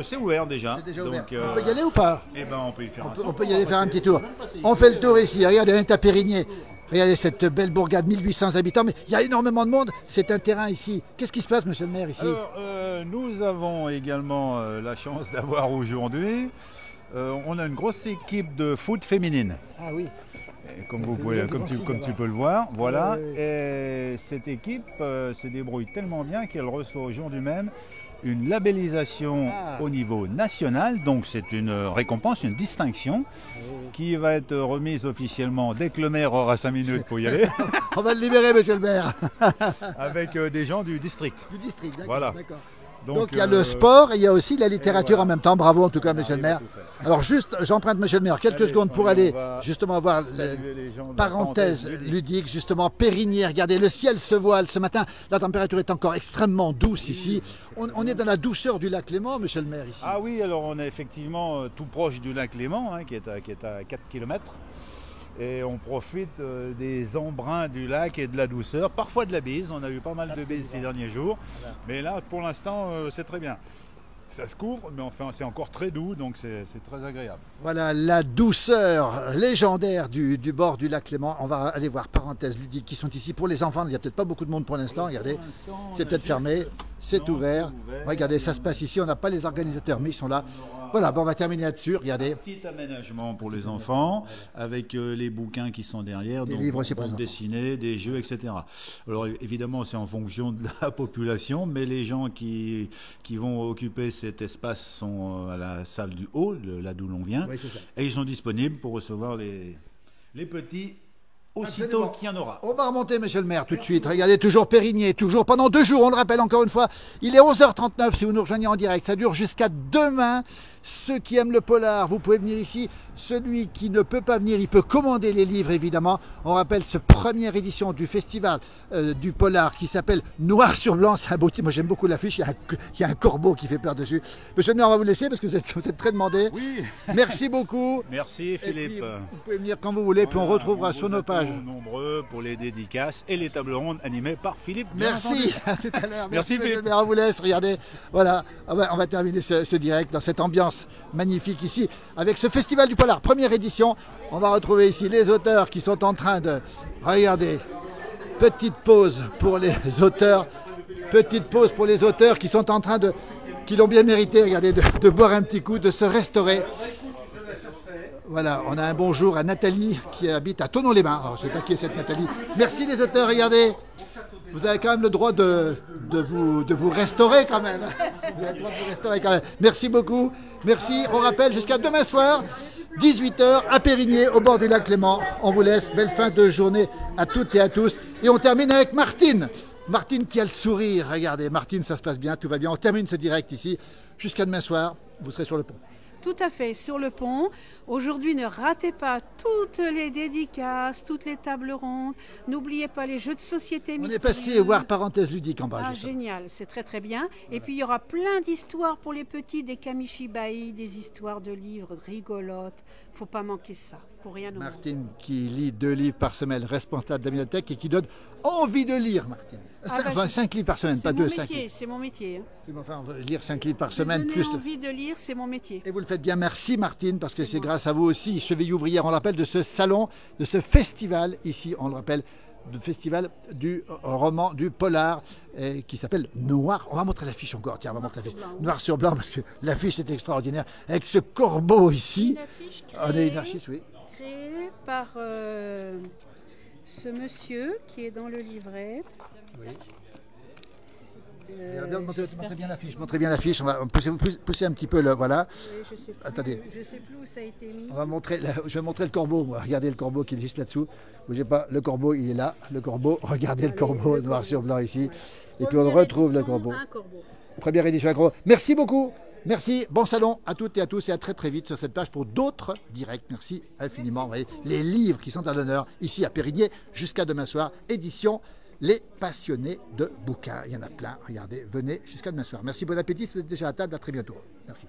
C'est ouvert déjà. C'est déjà ouvert. Donc, on peut y aller ou pas? Eh ben, on peut y faire on peut y aller faire un petit tour. On fait le tour ici. Regardez, on est à Périgny. Regardez cette belle bourgade, 1800 habitants, mais il y a énormément de monde. C'est un terrain ici. Qu'est-ce qui se passe, monsieur le maire, ici? Alors, nous avons également la chance d'avoir aujourd'hui, on a une grosse équipe de foot féminine. Ah oui. Et comme tu peux le voir, voilà. Et cette équipe se débrouille tellement bien qu'elle reçoit au jour du même une labellisation au niveau national, donc c'est une récompense, une distinction qui va être remise officiellement dès que le maire aura 5 minutes pour y aller. On va le libérer, monsieur le maire. Avec des gens du district. Du district, d'accord. Voilà. Donc il y a le sport et il y a aussi la littérature en même temps. Bravo en tout cas, monsieur le maire. Alors juste, j'emprunte monsieur le maire quelques secondes pour aller justement voir les parenthèses ludiques, justement Périgny. Regardez, le ciel se voile ce matin. La température est encore extrêmement douce ici. On est dans la douceur du lac Léman, monsieur le maire, ici. Ah oui, alors on est effectivement tout proche du lac Léman, qui est à 4 km. Et on profite des embruns du lac et de la douceur, parfois de la bise. On a eu pas mal de bises ces derniers jours, mais là pour l'instant c'est très bien. Ça se couvre, mais enfin c'est encore très doux, donc c'est très agréable. Voilà la douceur légendaire du bord du lac Léman. On va aller voir parenthèses ludiques qui sont ici pour les enfants. Il n'y a peut-être pas beaucoup de monde pour l'instant, regardez. C'est peut-être fermé, c'est ouvert. Regardez, ça se passe ici, on n'a pas les organisateurs, mais ils sont là. Voilà, bon, on va terminer là-dessus, regardez. Un petit aménagement pour les enfants, avec les bouquins qui sont derrière, des livres aussi pour bande dessinée, des jeux, etc. Alors évidemment, c'est en fonction de la population, mais les gens qui vont occuper cet espace sont à la salle du haut, là d'où l'on vient, oui, c'est ça. Et ils sont disponibles pour recevoir les petits aussitôt qu'il y en aura. On va remonter, monsieur le maire, tout de suite. Regardez, toujours Périgné, toujours pendant 2 jours. On le rappelle encore une fois, il est 11h39 si vous nous rejoignez en direct. Ça dure jusqu'à demain. Ceux qui aiment le polar, vous pouvez venir ici. Celui qui ne peut pas venir, il peut commander les livres, évidemment. On rappelle cette première édition du festival du polar qui s'appelle Noir sur Blanc. C'est un beau titre. Moi, j'aime beaucoup l'affiche. Il y a un corbeau qui fait peur dessus. Monsieur le maire, on va vous laisser parce que vous êtes très demandé. Oui. Merci beaucoup. Merci, Philippe. Puis, vous pouvez venir quand vous voulez, puis on retrouvera sur nos pages. Nombreux pour les dédicaces et les tables rondes animées par Philippe. Merci. À tout à l'heure. Merci Philippe. On vous laisse. Regardez. Voilà. On va terminer ce direct dans cette ambiance magnifique ici avec ce festival du polar, première édition. On va retrouver ici les auteurs qui sont en train de... Regardez. Petite pause pour les auteurs. Petite pause pour les auteurs qui sont en train de... qui l'ont bien mérité, regardez, de boire un petit coup, de se restaurer. Voilà, on a un bonjour à Nathalie qui habite à Thonon-les-Bains. Alors, je ne sais pas qui est cette Nathalie. Merci les auteurs, regardez. Vous avez quand même le droit de vous restaurer quand même. Vous avez le droit de vous restaurer quand même. Merci beaucoup. Merci. On rappelle jusqu'à demain soir, 18h à Périgné, au bord du lac Léman. On vous laisse. Belle fin de journée à toutes et à tous. Et on termine avec Martine. Martine qui a le sourire. Regardez, Martine, ça se passe bien, tout va bien. On termine ce direct ici. Jusqu'à demain soir, vous serez sur le pont. Tout à fait, sur le pont. Aujourd'hui, ne ratez pas toutes les dédicaces, toutes les tables rondes. N'oubliez pas les jeux de société mystérieux. On est passé voir parenthèse ludique en bas. Ah, génial, c'est très très bien. Et puis il y aura plein d'histoires pour les petits, des kamishibai, des histoires de livres rigolotes. Faut pas manquer ça, pour rien au monde. Martine qui lit 2 livres par semaine, responsable de la bibliothèque et qui donne envie de lire, Martine. 5 livres par semaine, pas 2, 5 livres. C'est mon métier. Enfin, lire 5 livres par semaine. Donner envie de lire, c'est mon métier. Et vous le faites bien, merci Martine, parce que c'est grâce à vous aussi, cheville ouvrière, on le rappelle, de ce salon, de ce festival, ici, on le rappelle, le festival du roman, du polar, qui s'appelle Noir. On va montrer l'affiche encore, tiens, on va montrer l'affiche. Noir sur blanc, parce que l'affiche est extraordinaire, avec ce corbeau ici. On a une affiche, oui. Créée par ce monsieur qui est dans le livret. Oui. Montrez bien l'affiche, on va pousser un petit peu le... Voilà. Oui, je sais plus, attendez. Je sais plus où ça a été mis. Je vais montrer le corbeau, moi. Regardez le corbeau qui est juste là-dessous. Bougez pas, le corbeau il est là, le corbeau, regardez le corbeau noir sur blanc ici. Et puis on retrouve le corbeau. Première édition à corbeau. Merci beaucoup. Merci, bon salon à toutes et à tous et à très très vite sur cette page pour d'autres directs. Merci infiniment. Vous voyez, les livres qui sont à l'honneur ici à Périgné jusqu'à demain soir, édition Les passionnés de bouquins. Il y en a plein, regardez, venez jusqu'à demain soir. Merci, bon appétit, si vous êtes déjà à table, à très bientôt. Merci.